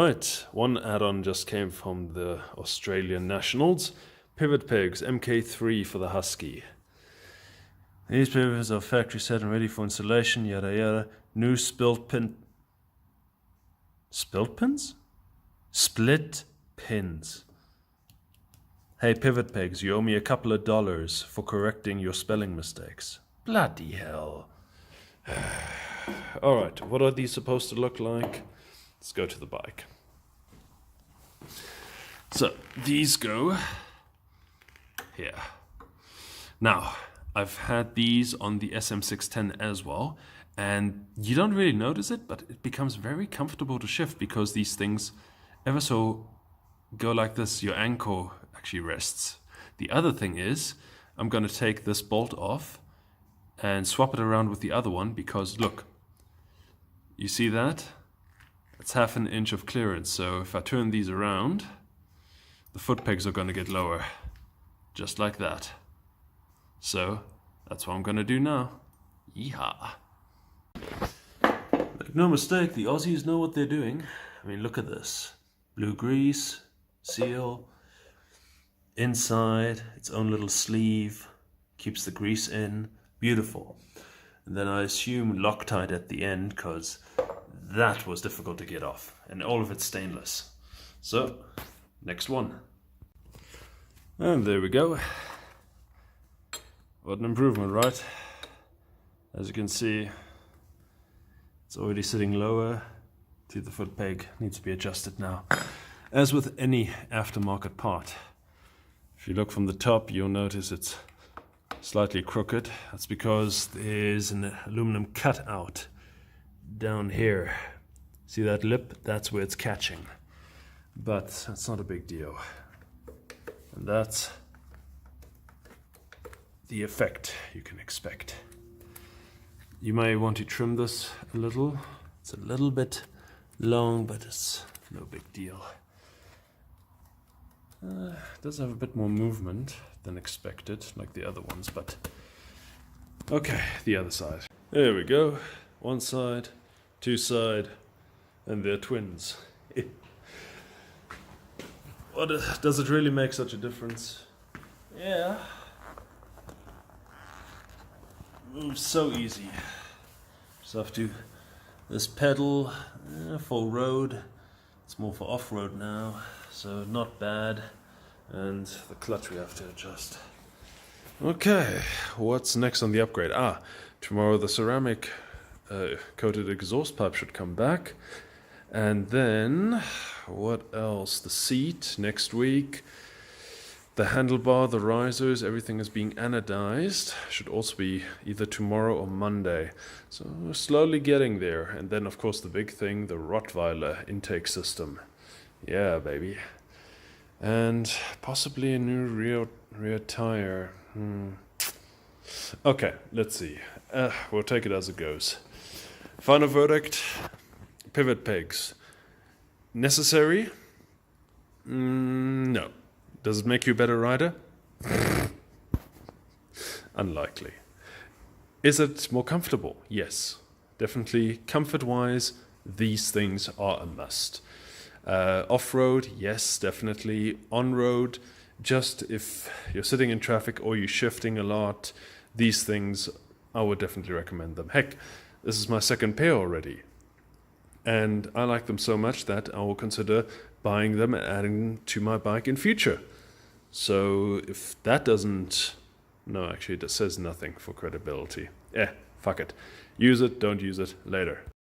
Right, one add-on just came from the Australian Nationals. Pivot pegs, MK3 for the Husky. These pivots are factory set and ready for installation, yada yada. New split pin... Split pins? Split pins. Hey pivot pegs, you owe me a couple of dollars for correcting your spelling mistakes. Bloody hell. Alright, what are these supposed to look like? Let's go to the bike. So, these go here. Now, I've had these on the SM610 as well, and you don't really notice it, but it becomes very comfortable to shift because these things ever so go like this. Your ankle actually rests. The other thing is, I'm going to take this bolt off and swap it around with the other one because look, you see that? It's half an inch of clearance, so if I turn these around, the foot pegs are going to get lower, just like that. So that's what I'm going to do now. Yeehaw. Make no mistake, the Aussies know what they're doing. I mean, look at this. Blue grease, seal, inside, its own little sleeve, keeps the grease in. Beautiful. And then I assume Loctite at the end, because that was difficult to get off. And all of it's stainless. So, next one. And there we go. What an improvement, right? As you can see, it's already sitting lower to the foot peg. Needs to be adjusted now. As with any aftermarket part. If you look from the top, you'll notice it's slightly crooked. That's because there's an aluminum cutout down here. See that lip? That's where it's catching. But that's not a big deal. And that's the effect you can expect. You may want to trim this a little. It's a little bit long, but it's no big deal. It does have a bit more movement than expected, like the other ones, but okay, the other side. There we go. One side, two side, and they're twins. Does it really make such a difference? Yeah. Moves so easy. Just have to this pedal for road. It's more for off-road now, so not bad. And the clutch we have to adjust. Okay, what's next on the upgrade? Tomorrow the ceramic coated exhaust pipe should come back. And then, what else? The seat next week. The handlebar, the risers, everything is being anodized. Should also be either tomorrow or Monday. So we're slowly getting there. And then, of course, the big thing, the Rottweiler intake system. Yeah, baby. And possibly a new rear tire. Okay, let's see. We'll take it as it goes. Final verdict, pivot pegs. Necessary? No. Does it make you a better rider? Unlikely. Is it more comfortable? Yes. Definitely comfort-wise, these things are a must. Off-road, yes, definitely. On-road, just if you're sitting in traffic or you're shifting a lot, these things, I would definitely recommend them. Heck, this is my second pair already. And I like them so much that I will consider buying them and adding them to my bike in future. So if that doesn't... No, actually, it says nothing for credibility. Fuck it. Use it, don't use it, later.